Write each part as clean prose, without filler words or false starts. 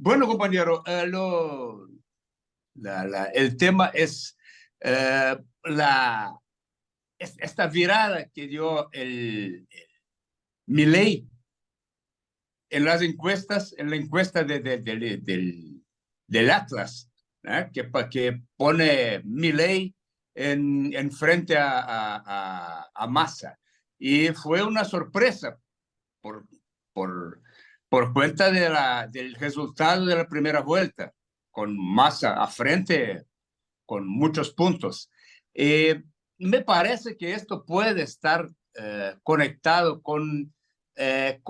Bueno, compañero, el tema es esta virada que dio Milei en las encuestas, en la encuesta del Atlas, ¿eh? que pone Milei en frente a Massa. Y fue una sorpresa por, por, por cuenta del resultado de la primera vuelta, con Massa a frente con muchos puntos. Me parece que esto puede estar conectado con la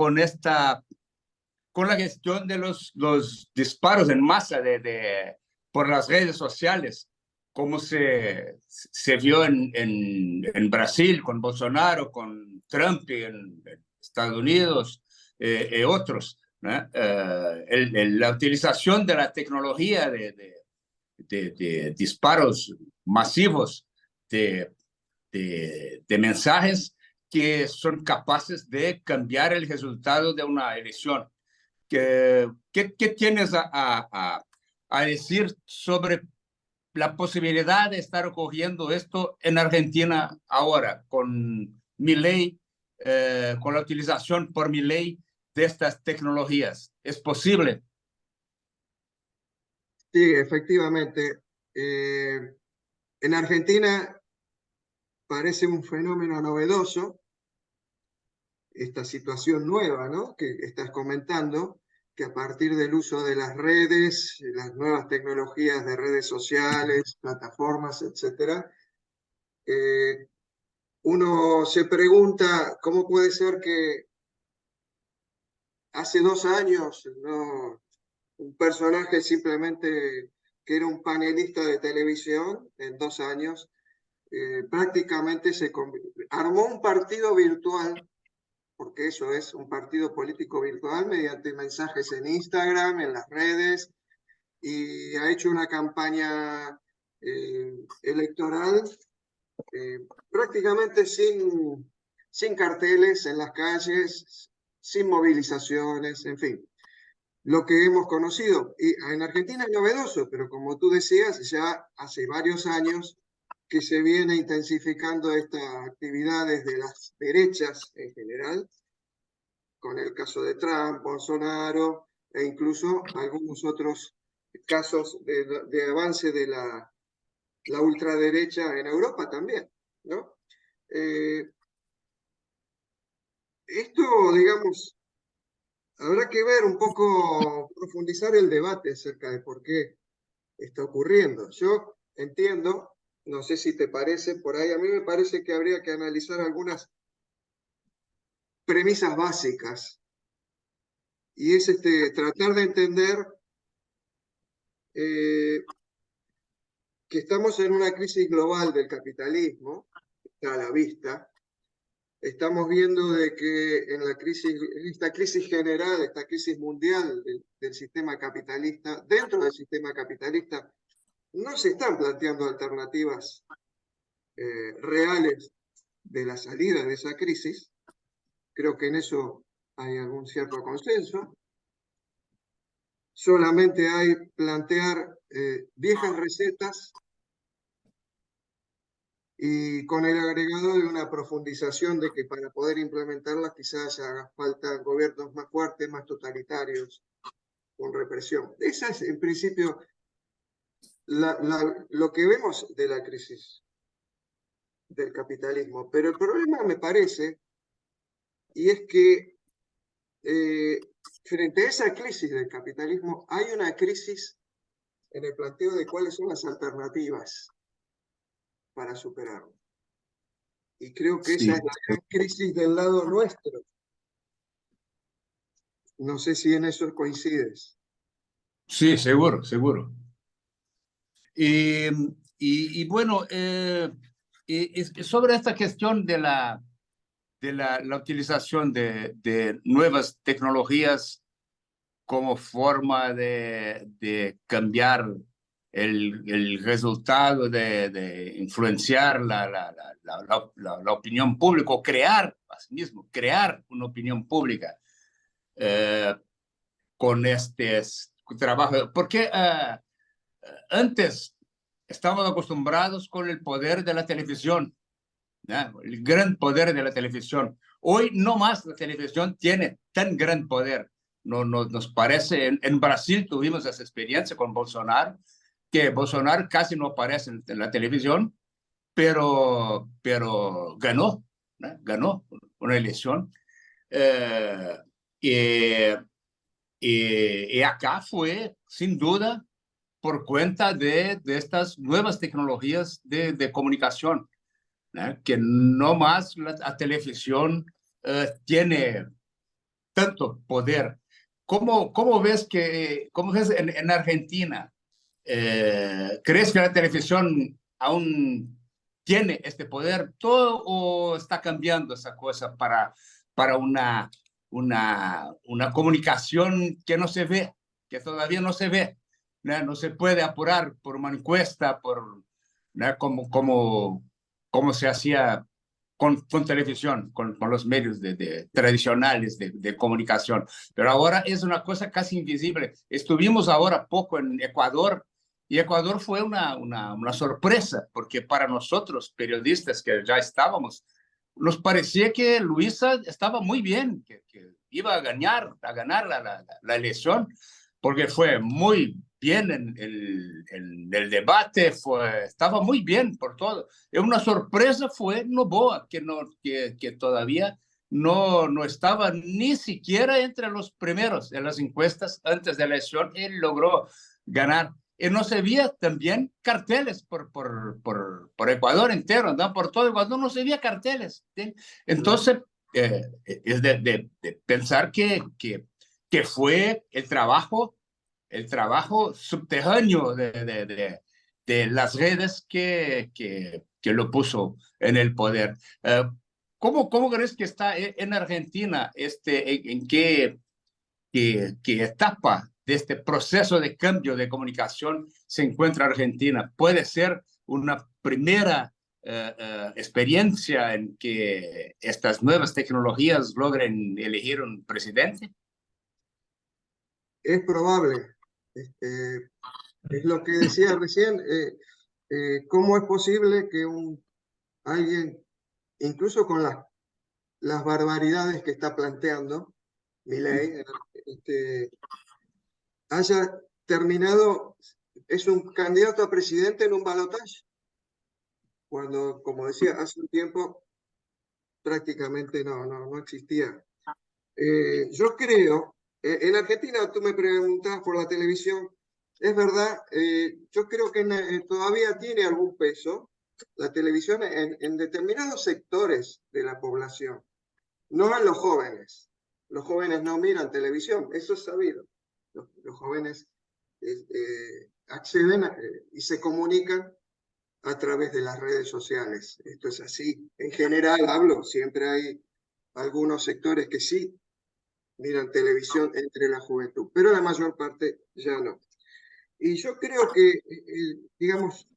gestión de los disparos en masa por las redes sociales, como se vio en Brasil con Bolsonaro, con Trump en Estados Unidos y otros, ¿no? La utilización de la tecnología de disparos masivos de mensajes que son capaces de cambiar el resultado de una elección. ¿Qué tienes a decir sobre la posibilidad de estar ocurriendo esto en Argentina ahora, con Milei, con la utilización por Milei de estas tecnologías? ¿Es posible? Sí, efectivamente. En Argentina parece un fenómeno novedoso esta situación nueva, ¿no?, que estás comentando, que a partir del uso de las redes, las nuevas tecnologías de redes sociales, plataformas, etcétera, uno se pregunta cómo puede ser que hace 2 años un personaje simplemente que era un panelista de televisión, en 2 años prácticamente armó un partido virtual, porque eso es un partido político virtual, mediante mensajes en Instagram, en las redes, y ha hecho una campaña electoral prácticamente sin carteles en las calles, sin movilizaciones, en fin, lo que hemos conocido. Y en Argentina es novedoso, pero como tú decías, ya hace varios años que se viene intensificando estas actividades de las derechas en general, con el caso de Trump, Bolsonaro, e incluso algunos otros casos de avance de la ultraderecha en Europa también, ¿no? Esto, digamos, habrá que ver un poco, profundizar el debate acerca de por qué está ocurriendo. Yo entiendo, no sé si te parece, por ahí a mí me parece que habría que analizar algunas premisas básicas, y es tratar de entender que estamos en una crisis global del capitalismo, está a la vista. Estamos viendo de que en esta crisis general, esta crisis mundial del sistema capitalista, dentro del sistema capitalista, no se están planteando alternativas reales de la salida de esa crisis. Creo que en eso hay algún cierto consenso. Solamente hay plantear viejas recetas y con el agregado de una profundización de que para poder implementarlas quizás haga falta gobiernos más fuertes, más totalitarios, con represión. Esa es, en principio, lo que vemos de la crisis del capitalismo. Pero el problema, me parece, y es que frente a esa crisis del capitalismo, hay una crisis en el planteo de cuáles son las alternativas para superarlo. Y creo que esa es la gran crisis del lado nuestro. No sé si en eso coincides. Sí, seguro, seguro. Y bueno, sobre esta cuestión de la utilización de nuevas tecnologías como forma de cambiar el resultado, de influenciar la opinión pública, o crear, asimismo, crear una opinión pública con trabajo, porque antes estábamos acostumbrados con el poder de la televisión, ¿no? El gran poder de la televisión. Hoy no más la televisión tiene tan gran poder. Nos parece, en Brasil tuvimos esa experiencia con Bolsonaro, que Bolsonaro casi no aparece en la televisión, pero ganó, ¿no? Ganó una elección. Eh, y, y acá fue, sin duda, por cuenta de estas nuevas tecnologías de comunicación, ¿no? Que no más la televisión tiene tanto poder. ¿Cómo ves cómo ves en Argentina? ¿Crees que la televisión aún tiene este poder todo o está cambiando esa cosa para una comunicación que no se ve, que todavía no se ve? ¿No? No se puede apurar por una encuesta, ¿no? Como se hacía con televisión, con los medios tradicionales de comunicación. Pero ahora es una cosa casi invisible. Estuvimos ahora poco en Ecuador y Ecuador fue una sorpresa, porque para nosotros, periodistas que ya estábamos, nos parecía que Luisa estaba muy bien, que iba a ganar la elección, porque fue muy bien en el debate, estaba muy bien por todo. Y una sorpresa fue Noboa, que todavía no estaba ni siquiera entre los primeros en las encuestas antes de la elección. Él logró ganar. Y no se veía también carteles por Ecuador entero, ¿no? Por todo Ecuador no se veía carteles, ¿sí? Entonces, es de pensar que fue el trabajo subterráneo de las redes que lo puso en el poder. ¿Cómo crees que está en Argentina? ¿En qué etapa de este proceso de cambio de comunicación se encuentra Argentina? ¿Puede ser una primera experiencia en que estas nuevas tecnologías logren elegir un presidente? Es probable. Es lo que decía recién. ¿Cómo es posible que alguien, incluso con las barbaridades que está planteando Milei, haya terminado, es un candidato a presidente en un balotaje, cuando, como decía, hace un tiempo prácticamente no existía. Yo creo, en Argentina tú me preguntas por la televisión, es verdad, yo creo que todavía tiene algún peso la televisión en determinados sectores de la población, no en los jóvenes. Los jóvenes no miran televisión, eso es sabido. Los jóvenes acceden y se comunican a través de las redes sociales. Esto es así. En general hablo, siempre hay algunos sectores que sí miran televisión entre la juventud, pero la mayor parte ya no. Y yo creo que, digamos,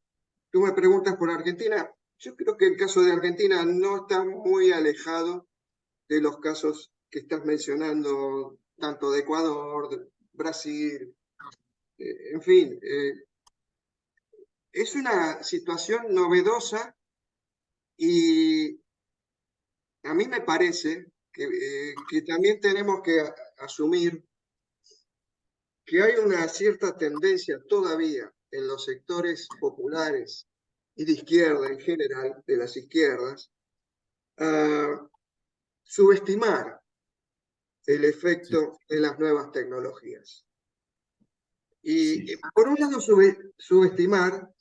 tú me preguntas por Argentina, yo creo que el caso de Argentina no está muy alejado de los casos que estás mencionando, tanto de Ecuador, de Brasil, en fin, es una situación novedosa y a mí me parece que también tenemos que asumir que hay una cierta tendencia todavía en los sectores populares y de izquierda en general, de las izquierdas, a subestimar el Sí, efecto de las nuevas tecnologías. sí, Y por un lado subestimar,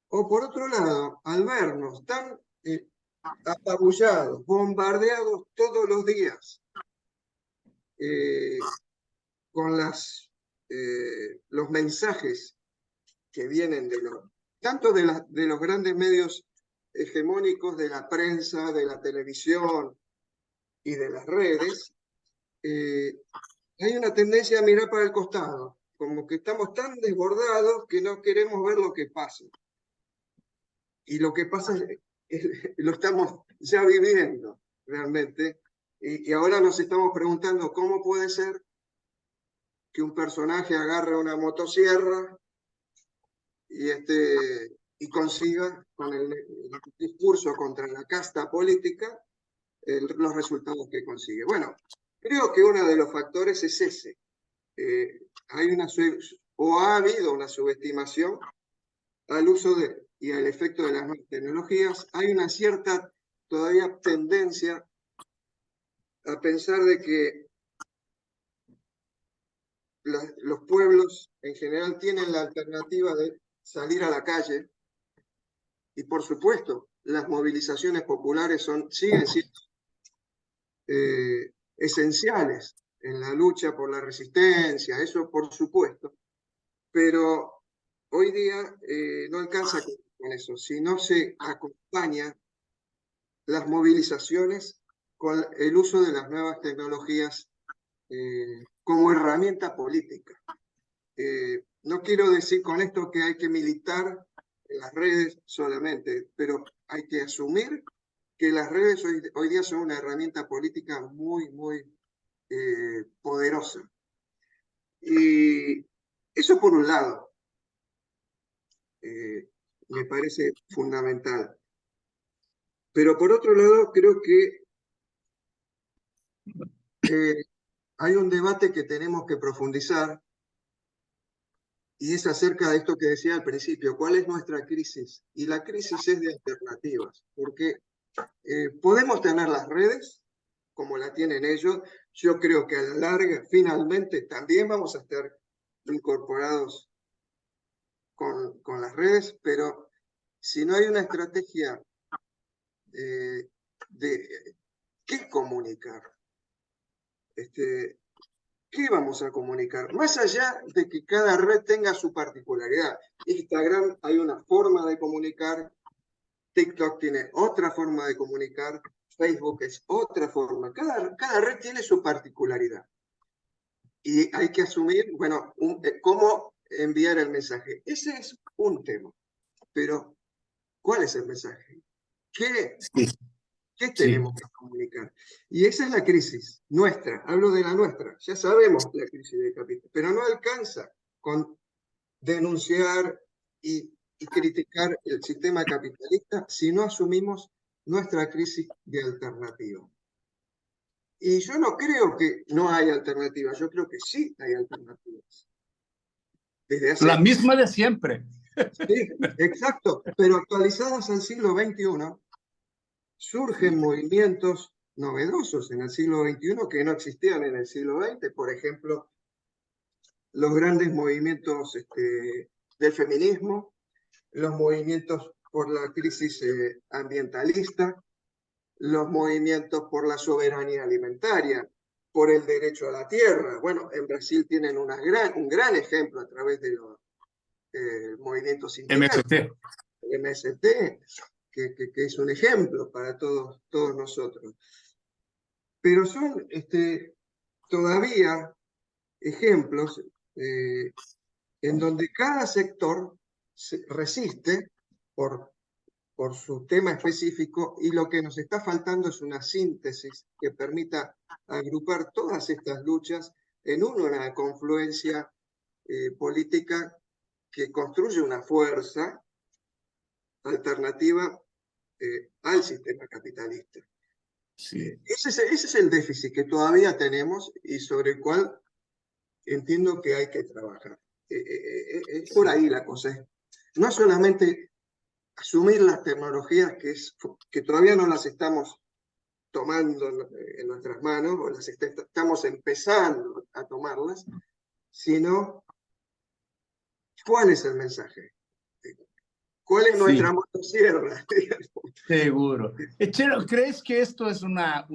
o por otro lado, al vernos tan apabullados, bombardeados todos los días con los mensajes que vienen tanto de los grandes medios hegemónicos, de la prensa, de la televisión y de las redes, hay una tendencia a mirar para el costado, como que estamos tan desbordados que no queremos ver lo que pasa. Y lo que pasa lo estamos ya viviendo realmente, y ahora nos estamos preguntando cómo puede ser que un personaje agarre una motosierra y consiga, con el discurso contra la casta política, los resultados que consigue. Bueno, creo que uno de los factores es ese. Ha habido una subestimación al uso y al efecto de las nuevas tecnologías. Hay una cierta todavía tendencia a pensar de que los pueblos en general tienen la alternativa de salir a la calle, y por supuesto las movilizaciones populares siguen siendo esenciales en la lucha por la resistencia, eso por supuesto, pero hoy día no alcanza con eso, si no se acompaña las movilizaciones con el uso de las nuevas tecnologías como herramienta política. No quiero decir con esto que hay que militar en las redes solamente, pero hay que asumir que las redes hoy día son una herramienta política muy, muy poderosa. Y eso por un lado me parece fundamental. Pero por otro lado creo que hay un debate que tenemos que profundizar, y es acerca de esto que decía al principio, ¿cuál es nuestra crisis? Y la crisis es de alternativas, porque podemos tener las redes como la tienen ellos. Yo creo que a la larga, finalmente, también vamos a estar incorporados con las redes, pero si no hay una estrategia de qué comunicar, ¿qué vamos a comunicar? Más allá de que cada red tenga su particularidad. Instagram hay una forma de comunicar, TikTok tiene otra forma de comunicar, Facebook es otra forma. Cada red tiene su particularidad. Y hay que asumir, bueno, cómo enviar el mensaje. Ese es un tema. Pero, ¿cuál es el mensaje? ¿Qué tenemos que comunicar? Y esa es la crisis nuestra. Hablo de la nuestra. Ya sabemos la crisis del capital. Pero no alcanza con denunciar y criticar el sistema capitalista si no asumimos nuestra crisis de alternativa. Y yo no creo que no haya alternativas, yo creo que sí hay alternativas. Desde hace... La misma de siempre. Sí, exacto, pero actualizadas al siglo XXI, surgen movimientos novedosos en el siglo XXI que no existían en el siglo XX, por ejemplo, los grandes movimientos del feminismo, los movimientos por la crisis ambientalista, los movimientos por la soberanía alimentaria, por el derecho a la tierra. Bueno, en Brasil tienen un gran ejemplo a través de los movimientos sindical, MST, que es un ejemplo para todos nosotros. Pero son todavía ejemplos en donde cada sector resiste por su tema específico, y lo que nos está faltando es una síntesis que permita agrupar todas estas luchas en una confluencia política que construye una fuerza alternativa al sistema capitalista. Sí. Ese es el déficit que todavía tenemos y sobre el cual entiendo que hay que trabajar. Es por ahí la cosa. No solamente asumir las tecnologías que todavía no las estamos tomando en nuestras manos, o las estamos empezando a tomarlas, sino cuál es el mensaje, cuál es nuestra motosierra. Seguro. Chelo, ¿crees que esto es una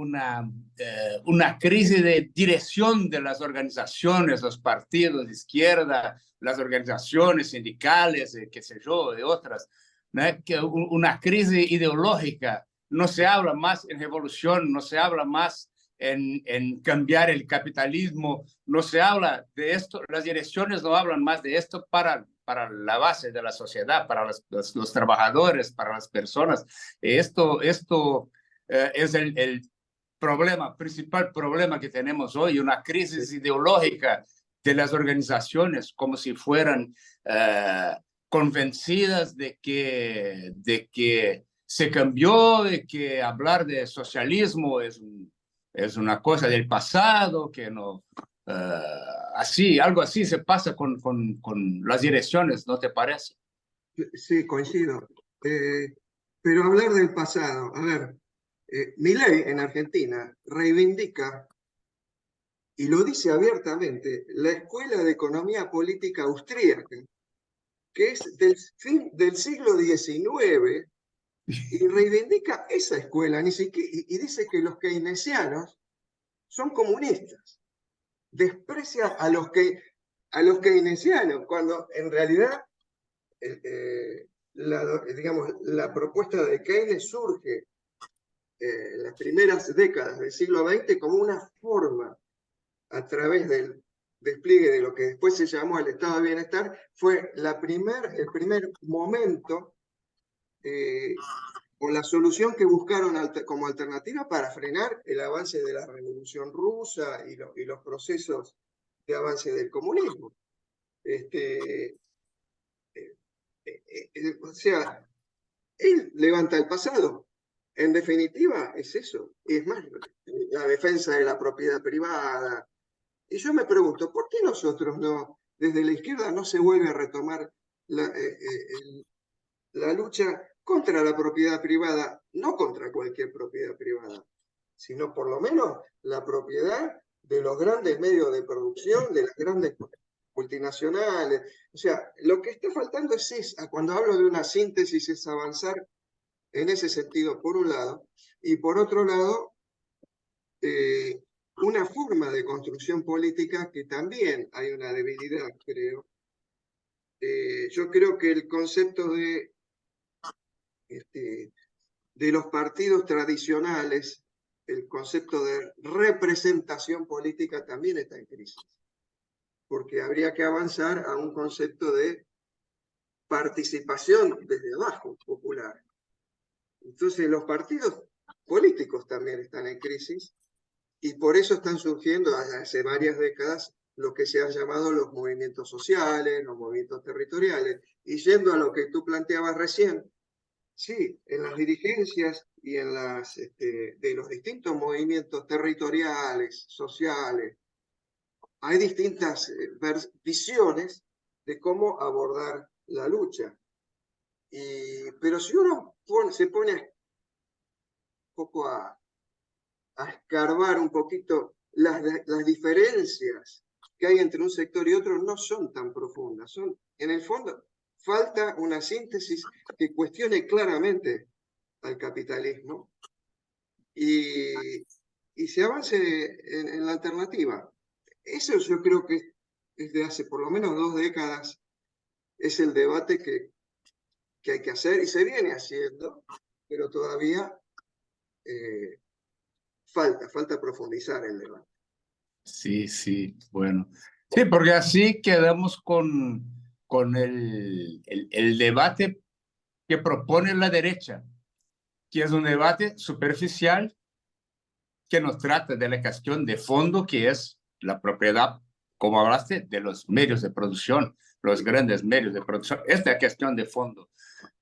crisis de dirección de las organizaciones, los partidos de izquierda, las organizaciones sindicales, qué sé yo, de otras? ¿No? Que una crisis ideológica. No se habla más en revolución, no se habla más en cambiar el capitalismo, no se habla de esto, las direcciones no hablan más de esto para la base de la sociedad, para los trabajadores, para las personas. Esto es el problema, principal problema que tenemos hoy, una crisis ideológica de las organizaciones como si fueran convencidas de que se cambió, de que hablar de socialismo es una cosa del pasado, que no... algo así se pasa con las direcciones, ¿no te parece? Sí, coincido. Pero hablar del pasado, a ver, Milei en Argentina reivindica, y lo dice abiertamente, la Escuela de Economía Política Austríaca, que es del fin del siglo XIX, y reivindica esa escuela, ni siquiera, y dice que los keynesianos son comunistas. Desprecia a los keynesianos, cuando en realidad la propuesta de Keynes surge en las primeras décadas del siglo XX como una forma, a través del despliegue de lo que después se llamó el estado de bienestar, fue el primer momento o la solución que buscaron como alternativa para frenar el avance de la Revolución Rusa y los procesos de avance del comunismo. O sea, él levanta el pasado. En definitiva, es eso. Es más, la defensa de la propiedad privada. Y yo me pregunto, ¿por qué nosotros no, desde la izquierda, no se vuelve a retomar la lucha contra la propiedad privada? No contra cualquier propiedad privada, sino por lo menos la propiedad de los grandes medios de producción, de las grandes multinacionales. O sea, lo que está faltando es esa, cuando hablo de una síntesis, es avanzar en ese sentido, por un lado, y por otro lado, una forma de construcción política que también hay una debilidad, creo. Yo creo que el concepto de los partidos tradicionales, el concepto de representación política también está en crisis, porque habría que avanzar a un concepto de participación desde abajo, popular. Entonces los partidos políticos también están en crisis y por eso están surgiendo hace varias décadas lo que se han llamado los movimientos sociales, los movimientos territoriales. Y yendo a lo que tú planteabas recién, sí, en las dirigencias y en de los distintos movimientos territoriales, sociales, hay distintas visiones de cómo abordar la lucha. Pero si uno se pone un poco a escarbar un poquito, las diferencias que hay entre un sector y otro no son tan profundas. En el fondo, falta una síntesis que cuestione claramente al capitalismo y se avance en la alternativa. Eso yo creo que desde hace por lo menos 2 décadas es el debate que hay que hacer y se viene haciendo, pero todavía falta profundizar el debate. Sí, sí, bueno. Sí, porque así quedamos con el debate que propone la derecha, que es un debate superficial que nos trata de la cuestión de fondo, que es la propiedad, como hablaste, de los medios de producción, los grandes medios de producción. Esta es la cuestión de fondo.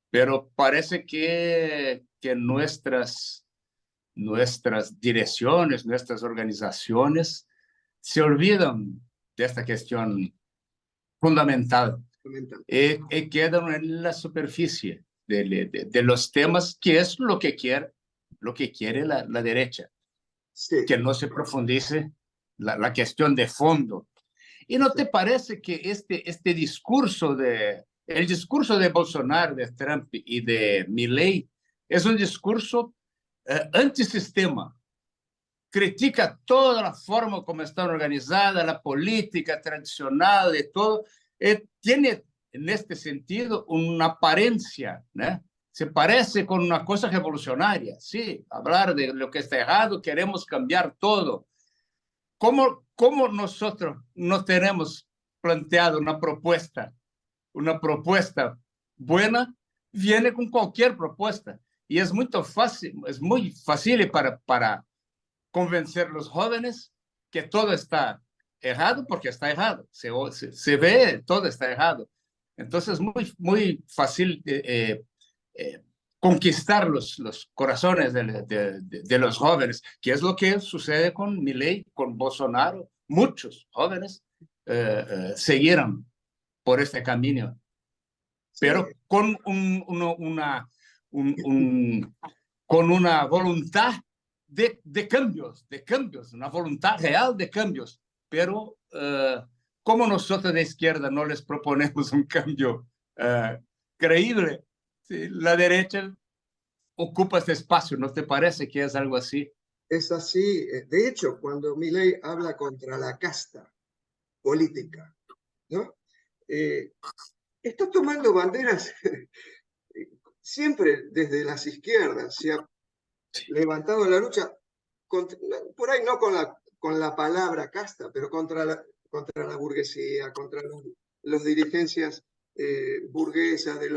Pero parece que nuestras direcciones, nuestras organizaciones se olvidan de esta cuestión fundamental y quedan en la superficie de los temas, que es lo que quiere la derecha, Sí. que no se profundice la cuestión de fondo. ¿Y no te parece que el discurso de Bolsonaro, de Trump y de Milei es un discurso antisistema? Critica toda la forma como está organizada, la política tradicional de todo. Tiene en este sentido una apariencia, ¿no? Se parece con una cosa revolucionaria, sí, hablar de lo que está errado, queremos cambiar todo. ¿Cómo nosotros no tenemos planteado una propuesta buena? Viene con cualquier propuesta y es muy fácil para convencer a los jóvenes que todo está errado porque está errado, se ve, todo está errado. Entonces es muy fácil conquistar los corazones de los jóvenes, que es lo que sucede con Milei, con Bolsonaro. Muchos jóvenes siguieron por este camino, Sí, pero con con una voluntad de cambios, una voluntad real de cambios. Pero como nosotros de izquierda no les proponemos un cambio creíble, ¿sí? La derecha ocupa este espacio, ¿no te parece que es algo así? es así. De hecho, cuando Milei habla contra la casta política, ¿no? Está tomando banderas siempre desde las izquierdas. Se ha levantado la lucha, por ahí no con la palabra casta, pero contra la burguesía, contra las dirigencias burguesas de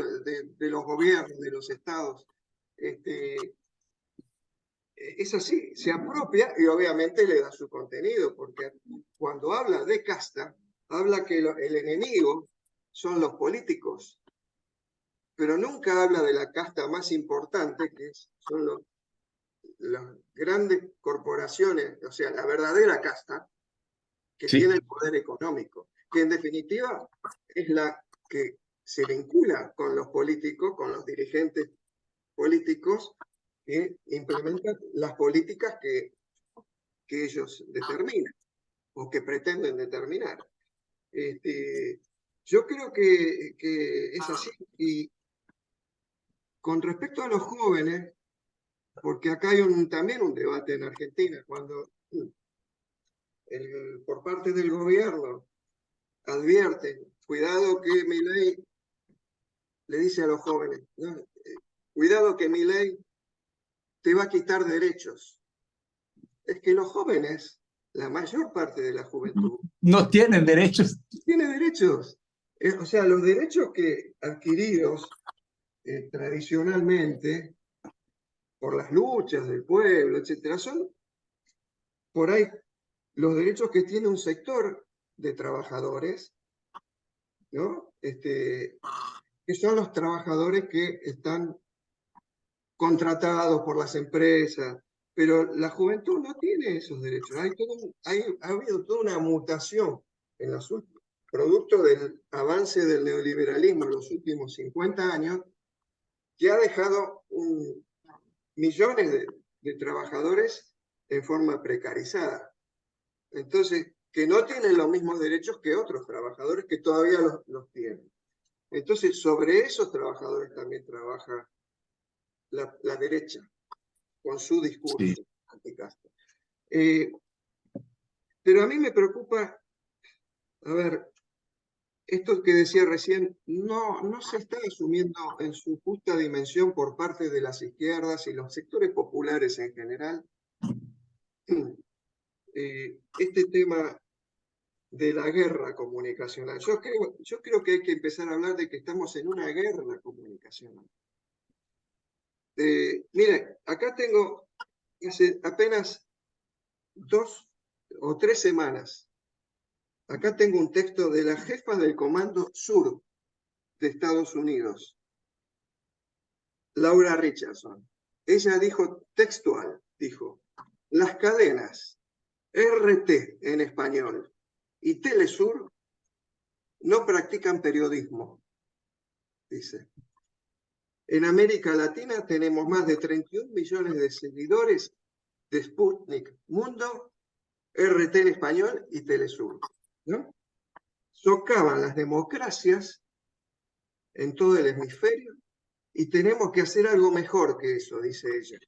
los gobiernos, de los estados. Es así, se apropia y obviamente le da su contenido, porque cuando habla de casta, habla que el enemigo son los políticos, pero nunca habla de la casta más importante, que son las grandes corporaciones, o sea, la verdadera casta, que Sí, tiene el poder económico, que en definitiva es la que se vincula con los políticos, con los dirigentes políticos, que implementan las políticas que ellos determinan o que pretenden determinar. Yo creo que es así. Y con respecto a los jóvenes, porque acá hay también un debate en Argentina, cuando por parte del gobierno advierten, cuidado que Milei le dice a los jóvenes, ¿no? Cuidado que Milei te va a quitar derechos. Es que los jóvenes, la mayor parte de la juventud, no tienen derechos. tiene derechos. O sea, los derechos que adquiridos tradicionalmente por las luchas del pueblo, etcétera, son por ahí los derechos que tiene un sector de trabajadores, ¿no? Que son los trabajadores que están contratados por las empresas, pero la juventud no tiene esos derechos. Ha habido toda una mutación en los últimos, producto del avance del neoliberalismo en los últimos 50 años, que ha dejado millones de trabajadores en forma precarizada. Entonces, que no tienen los mismos derechos que otros trabajadores que todavía los tienen. Entonces, sobre esos trabajadores también trabaja la derecha con su Sí. discurso anticasta. Pero a mí me preocupa, a ver, esto que decía recién, no se está asumiendo en su justa dimensión por parte de las izquierdas y los sectores populares en general este tema de la guerra comunicacional. Yo creo que hay que empezar a hablar de que estamos en una guerra comunicacional. Mire, acá tengo hace apenas 2 o 3 semanas. Acá tengo un texto de la jefa del Comando Sur de Estados Unidos, Laura Richardson. Ella dijo textual, dijo, las cadenas RT en español y Telesur no practican periodismo, dice. En América Latina tenemos más de 31 millones de seguidores de Sputnik Mundo, RT en español y Telesur, ¿no? Socavan las democracias en todo el hemisferio y tenemos que hacer algo mejor que eso, dice ella.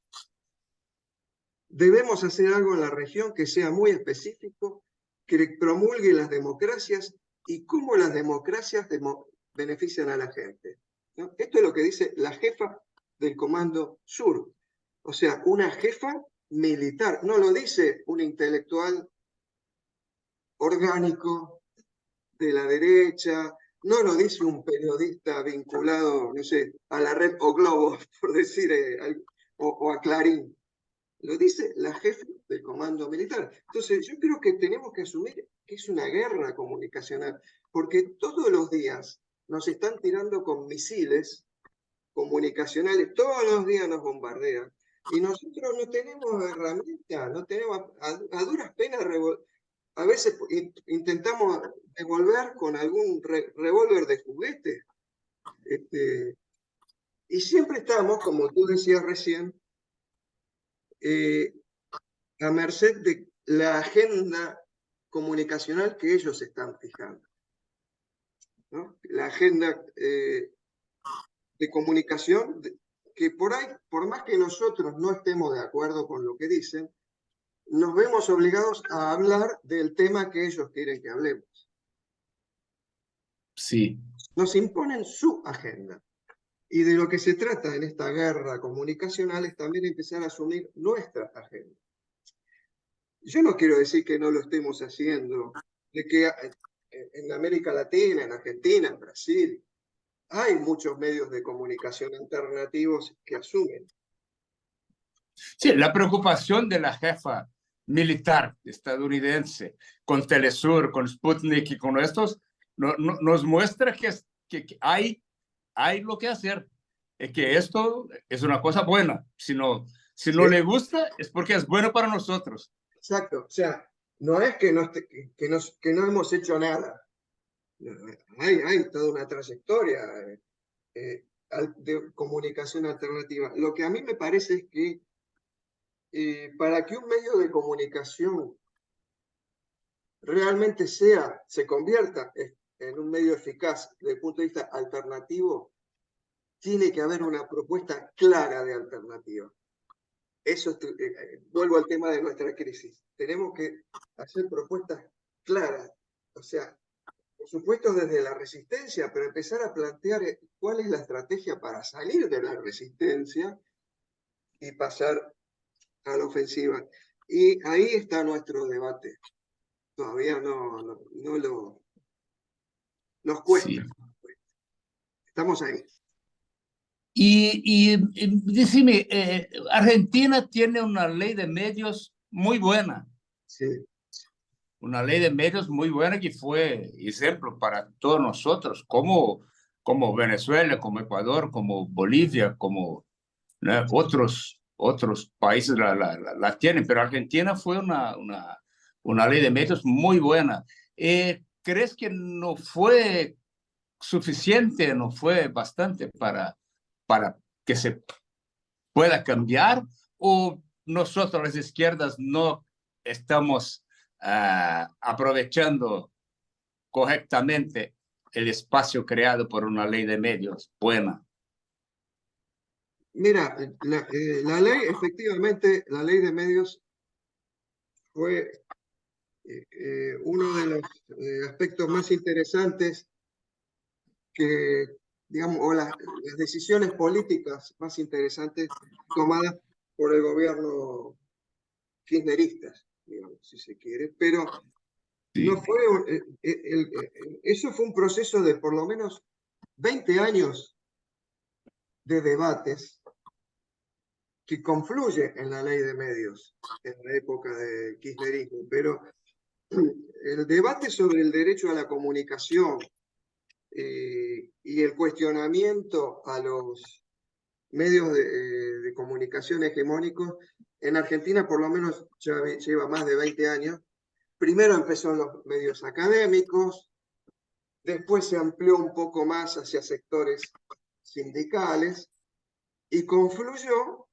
Debemos hacer algo en la región que sea muy específico, que promulgue las democracias y cómo las democracias benefician a la gente, ¿no? Esto es lo que dice la jefa del Comando Sur, o sea, una jefa militar, no lo dice un intelectual orgánico de la derecha, no lo dice un periodista vinculado, no sé, a la red o Globo, por decir, o a Clarín. lo dice la jefe del comando militar. Entonces, yo creo que tenemos que asumir que es una guerra comunicacional, porque todos los días nos están tirando con misiles comunicacionales, todos los días nos bombardean, y nosotros no tenemos herramientas, no tenemos, a duras penas, a veces intentamos devolver con algún revólver de juguete, y siempre estamos, como tú decías recién, a merced de la agenda comunicacional que ellos están fijando, ¿no? La agenda de comunicación que por ahí, por más que nosotros no estemos de acuerdo con lo que dicen, nos vemos obligados a hablar del tema que ellos quieren que hablemos. Sí. Nos imponen su agenda. Y de lo que se trata en esta guerra comunicacional es también empezar a asumir nuestra agenda. Yo no quiero decir que no lo estemos haciendo, de que en América Latina, en Argentina, en Brasil, hay muchos medios de comunicación alternativos que asumen. Sí, la preocupación de la jefa militar estadounidense con Telesur, con Sputnik y con estos, nos muestra que hay lo que hacer, que esto es una cosa buena. Si no le gusta, es porque es bueno para nosotros. Exacto, o sea, no es que no hemos hecho nada. Hay toda una trayectoria de comunicación alternativa. Lo que a mí me parece es que para que un medio de comunicación realmente se convierta en un medio eficaz desde el punto de vista alternativo, tiene que haber una propuesta clara de alternativa. Eso vuelvo al tema de nuestra crisis. Tenemos que hacer propuestas claras, o sea, por supuesto desde la resistencia, pero empezar a plantear cuál es la estrategia para salir de la resistencia y pasar a la ofensiva. Y ahí está nuestro debate. Todavía nos cuesta. Sí. Estamos ahí. Y decime, Argentina tiene una ley de medios muy buena. Sí. Una ley de medios muy buena que fue ejemplo para todos nosotros, como Venezuela, como Ecuador, como Bolivia, como otros países la tienen, pero Argentina fue una ley de medios muy buena. ¿Crees que no fue suficiente, no fue bastante para que se pueda cambiar, o nosotros las izquierdas no estamos aprovechando correctamente el espacio creado por una ley de medios buena? Mira, la ley, efectivamente, la ley de medios fue uno de los aspectos más interesantes que, digamos, o las decisiones políticas más interesantes tomadas por el gobierno kirchnerista, digamos, si se quiere, pero Sí. no fue, eso fue un proceso de por lo menos 20 años de debates que confluye en la ley de medios en la época del kirchnerismo, pero el debate sobre el derecho a la comunicación y el cuestionamiento a los medios de comunicación hegemónicos, en Argentina por lo menos ya lleva más de 20 años. Primero empezó en los medios académicos, después se amplió un poco más hacia sectores sindicales y confluyó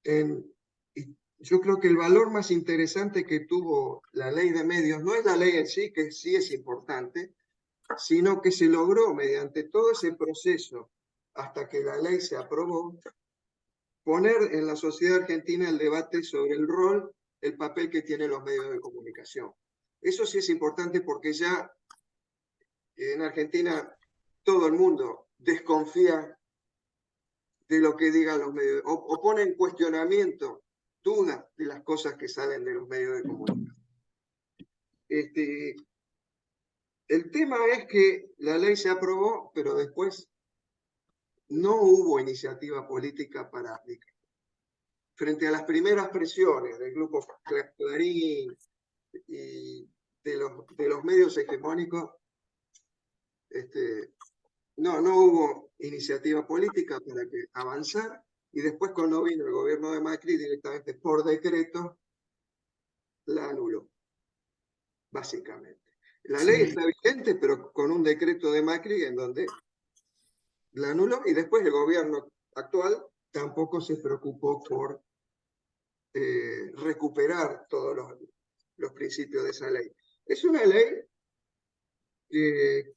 en, y yo creo que el valor más interesante que tuvo la ley de medios no es la ley en sí, que sí es importante, sino que se logró mediante todo ese proceso hasta que la ley se aprobó, poner en la sociedad argentina el debate sobre el rol, el papel que tienen los medios de comunicación. Eso sí es importante porque ya en Argentina todo el mundo desconfía de lo que digan los medios, o pone en cuestionamiento, duda de las cosas que salen de los medios de comunicación. El tema es que la ley se aprobó, pero después no hubo iniciativa política para aplicar. frente a las primeras presiones del grupo Clarín y de los medios hegemónicos, no hubo iniciativa política para que avanzar, y después cuando vino el gobierno de Macri, directamente por decreto, la anuló, básicamente. La ley está vigente, pero con un decreto de Macri en donde la anuló, y después el gobierno actual tampoco se preocupó por recuperar todos los principios de esa ley. Es una ley que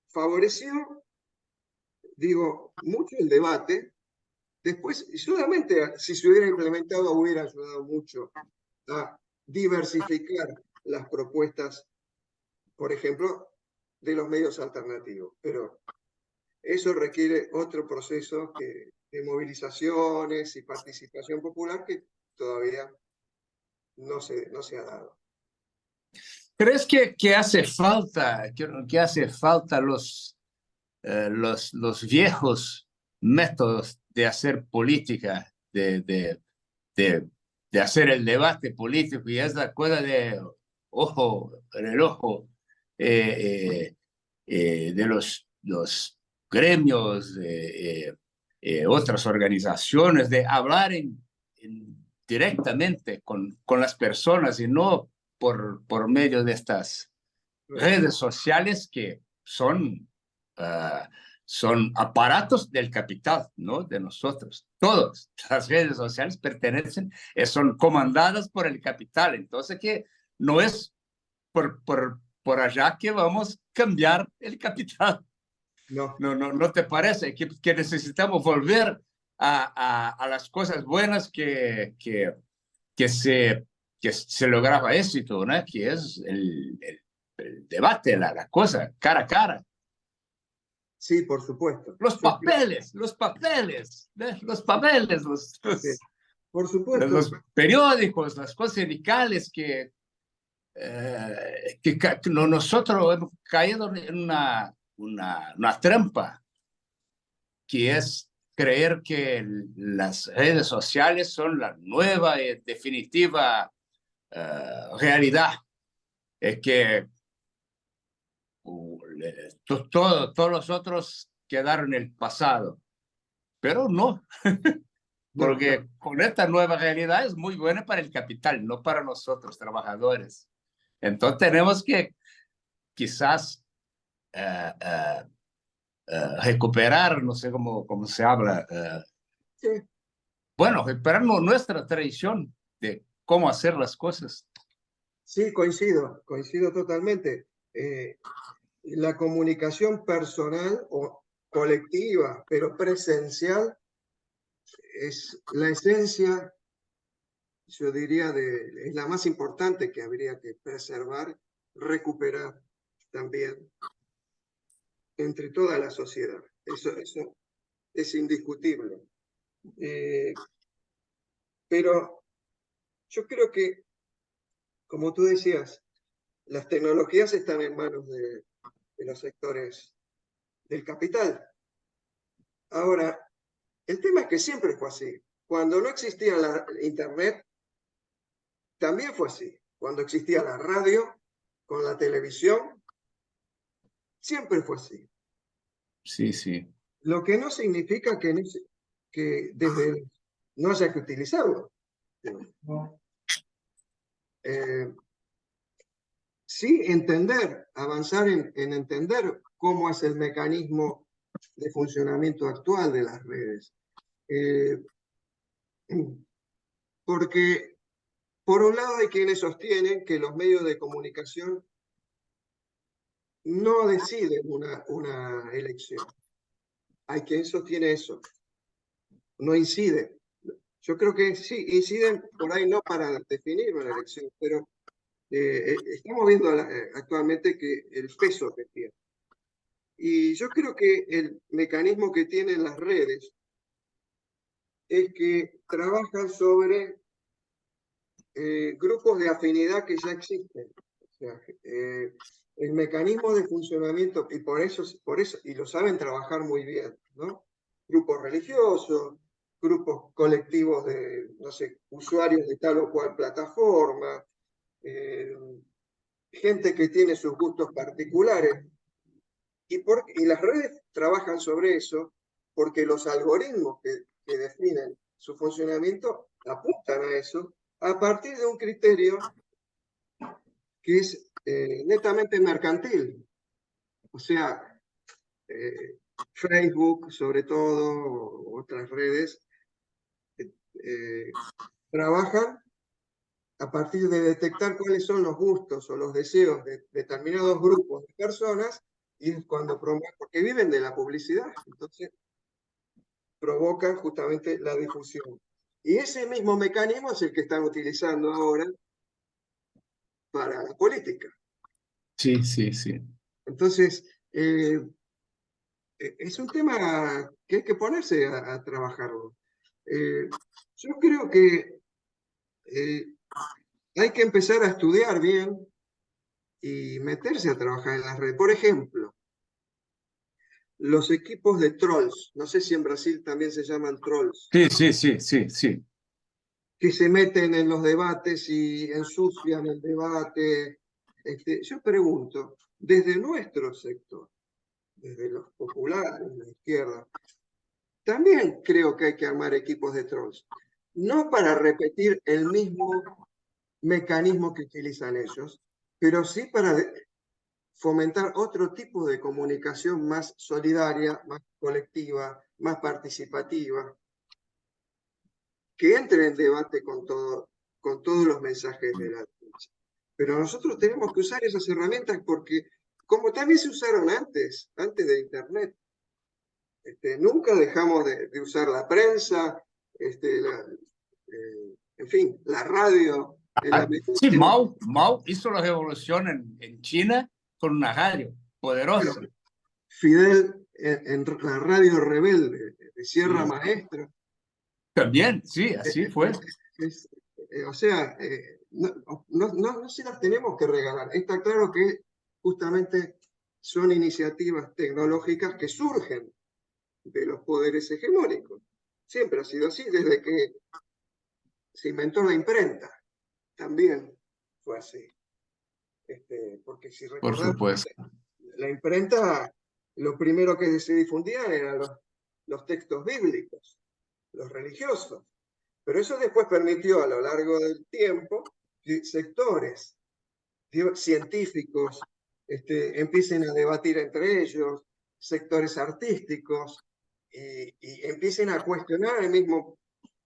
favoreció, digo, mucho el debate. Después, solamente si se hubiera implementado, hubiera ayudado mucho a diversificar las propuestas, por ejemplo, de los medios alternativos. Pero eso requiere otro proceso de movilizaciones y participación popular que todavía no se ha dado. ¿Crees que hace falta, que hace falta los viejos métodos de hacer política, de hacer el debate político, y es la cosa de ojo en el ojo de los gremios, otras organizaciones, de hablar directamente con las personas y no por medio de estas redes sociales que son aparatos del capital, ¿no? De nosotros. Todas las redes sociales pertenecen, son comandadas por el capital. Entonces, que no es por allá que vamos a cambiar el capital. No. ¿No te parece que necesitamos volver a las cosas buenas que se lograba éxito, ¿no? Que es el debate, la cosa, cara a cara? Sí, por supuesto. Los papeles, Sí, por supuesto. los periódicos, las cosas sindicales que nosotros hemos caído en una trampa, que es creer que las redes sociales son la nueva y definitiva realidad. Es que todos los otros quedaron en el pasado, pero no, porque con esta nueva realidad es muy buena para el capital, no para nosotros trabajadores. Entonces tenemos que quizás recuperar, no sé cómo se habla, Sí, bueno, recuperar nuestra tradición de cómo hacer las cosas. sí, coincido totalmente. La comunicación personal o colectiva, pero presencial, es la esencia, yo diría, es la más importante que habría que preservar, recuperar también entre toda la sociedad. Eso es indiscutible. Pero yo creo que, como tú decías, las tecnologías están en manos de los sectores del capital. Ahora, el tema es que siempre fue así. Cuando no existía la Internet, también fue así. Cuando existía la radio, con la televisión, siempre fue así. Sí, sí. Lo que no significa que desde no haya que utilizarlo. Sí, avanzar en entender cómo es el mecanismo de funcionamiento actual de las redes. Porque, por un lado, hay quienes sostienen que los medios de comunicación no deciden una elección. Hay quien sostiene eso. No incide. Yo creo que sí, inciden por ahí no para definir una elección, pero estamos viendo actualmente que el peso que tiene. Y yo creo que el mecanismo que tienen las redes es que trabajan sobre grupos de afinidad que ya existen. O sea, el mecanismo de funcionamiento, y por eso, y lo saben trabajar muy bien, ¿no? Grupos religiosos, grupos colectivos de, no sé, usuarios de tal o cual plataforma, gente que tiene sus gustos particulares. Y las redes trabajan sobre eso porque los algoritmos que definen su funcionamiento apuntan a eso a partir de un criterio que es netamente mercantil. O sea, Facebook, sobre todo, otras redes, trabajan a partir de detectar cuáles son los gustos o los deseos de determinados grupos de personas, y es cuando promueven, porque viven de la publicidad, entonces provocan justamente la difusión. Y ese mismo mecanismo es el que están utilizando ahora para la política. Sí, sí, sí. Entonces, es un tema que hay que ponerse a trabajarlo. Yo creo que hay que empezar a estudiar bien y meterse a trabajar en las redes. Por ejemplo, los equipos de trolls, no sé si en Brasil también se llaman trolls, Sí, sí, sí, sí, sí. que se meten en los debates y ensucian el debate. Yo pregunto, desde nuestro sector, desde los populares, la izquierda, también creo que hay que armar equipos de trolls. No para repetir el mismo mecanismo que utilizan ellos, pero sí para fomentar otro tipo de comunicación más solidaria, más colectiva, más participativa, que entre en debate con todos los mensajes de la derecha. Pero nosotros tenemos que usar esas herramientas porque, como también se usaron antes de Internet, nunca dejamos de usar la prensa, en fin, la radio. En la Sí, Mao hizo la revolución en China con una radio bueno, poderosa. Fidel en la radio rebelde de Sierra Sí, Maestra. también, sí, así fue. O sea, no se las tenemos que regalar. Está claro que justamente son iniciativas tecnológicas que surgen de los poderes hegemónicos. Siempre ha sido así, desde que se inventó la imprenta. También fue así. Porque si Por recordamos, supuesto. la imprenta, lo primero que se difundía eran los textos bíblicos, los religiosos. Pero eso después permitió a lo largo del tiempo que sectores científicos empiecen a debatir entre ellos, sectores artísticos, y empiecen a cuestionar el mismo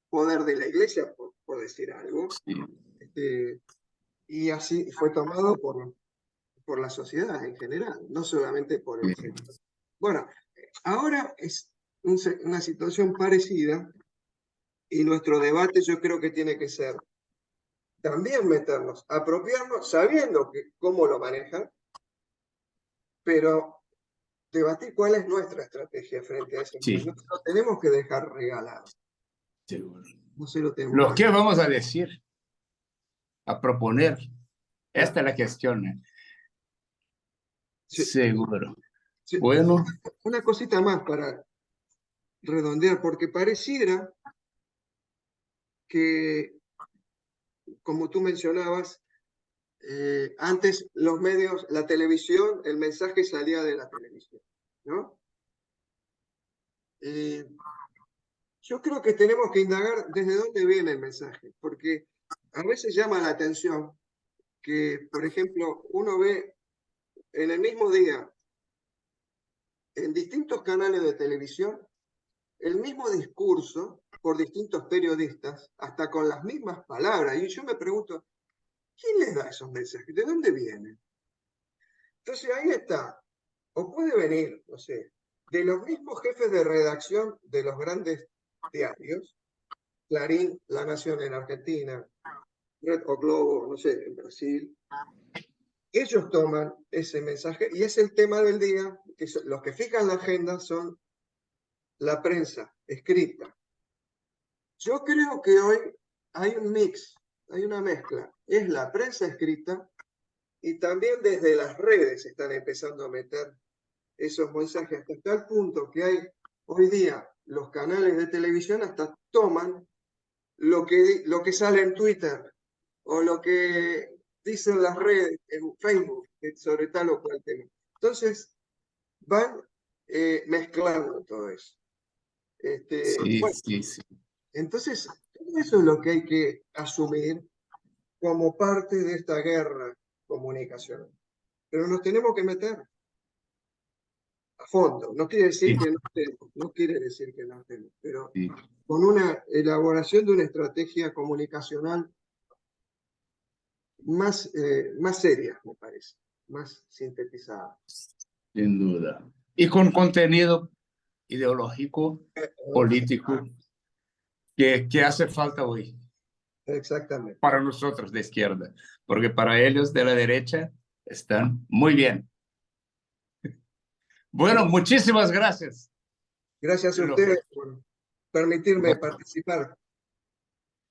poder de la iglesia, por decir algo. Sí. Y así fue tomado por la sociedad en general, no solamente por el sector. Bueno, ahora es una situación parecida, y nuestro debate yo creo que tiene que ser también meternos, apropiarnos, sabiendo cómo lo manejan, pero debatir cuál es nuestra estrategia frente a eso. Sí, No lo tenemos que dejar regalado. seguro. No se lo tenemos Lo que que dejar. vamos a decir, a proponer, esta Claro. es la cuestión. Sí, Seguro. sí. Bueno, Una cosita más para redondear, porque pareciera que, como tú mencionabas, antes los medios, la televisión, el mensaje salía de la televisión, ¿no? Yo creo que tenemos que indagar desde dónde viene el mensaje, porque a veces llama la atención que, por ejemplo, uno ve en el mismo día, en distintos canales de televisión, el mismo discurso por distintos periodistas, hasta con las mismas palabras. Y yo me pregunto, ¿quién les da esos mensajes? ¿De dónde vienen? Entonces ahí está. O puede venir, no sé, de los mismos jefes de redacción de los grandes diarios, Clarín, La Nación en Argentina, Red o Globo, no sé, en Brasil. Ellos toman ese mensaje y es el tema del día, que los que fijan la agenda son la prensa escrita. Yo creo que hoy hay un mix, hay una mezcla. Es la prensa escrita y también desde las redes están empezando a meter esos mensajes hasta tal punto que hay hoy día los canales de televisión hasta toman lo que sale en Twitter o lo que dicen las redes, en Facebook, sobre tal o cual tema. Entonces, van mezclando todo eso. Sí, Bueno, sí, sí. entonces, todo eso es lo que hay que asumir como parte de esta guerra comunicacional. Pero nos tenemos que meter a fondo. No quiere decir Sí, que no estemos, no quiere decir que no estemos, pero sí. con una elaboración de una estrategia comunicacional más seria, me parece, más sintetizada. Sin duda. Y con contenido ideológico, político, que hace falta hoy Exactamente. para nosotros de izquierda, porque para ellos de la derecha están muy bien. Bueno, muchísimas gracias. Gracias a Lo- ustedes por permitirme participar.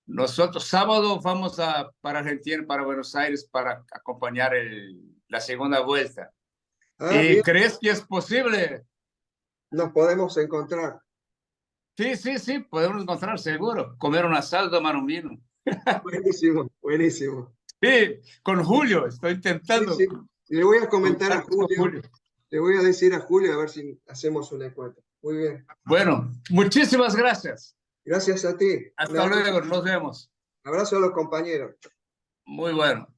Nosotros sábado vamos para Argentina, para Buenos Aires, para acompañar la segunda vuelta. Ah, ¿Y bien, crees que es posible? nos podemos encontrar. Sí, sí, sí, podemos encontrar seguro. Comer un asado, tomar un vino. Buenísimo, buenísimo. Sí, con Julio, estoy Sí, intentando sí. Le voy a comentar a juntarnos con Julio, Julio. le voy a decir a Julio a ver si hacemos un encuentro. Muy bien. Bueno, muchísimas gracias. Gracias a ti. Un Hasta abrazo, luego, nos vemos. abrazo a los compañeros. Muy bueno.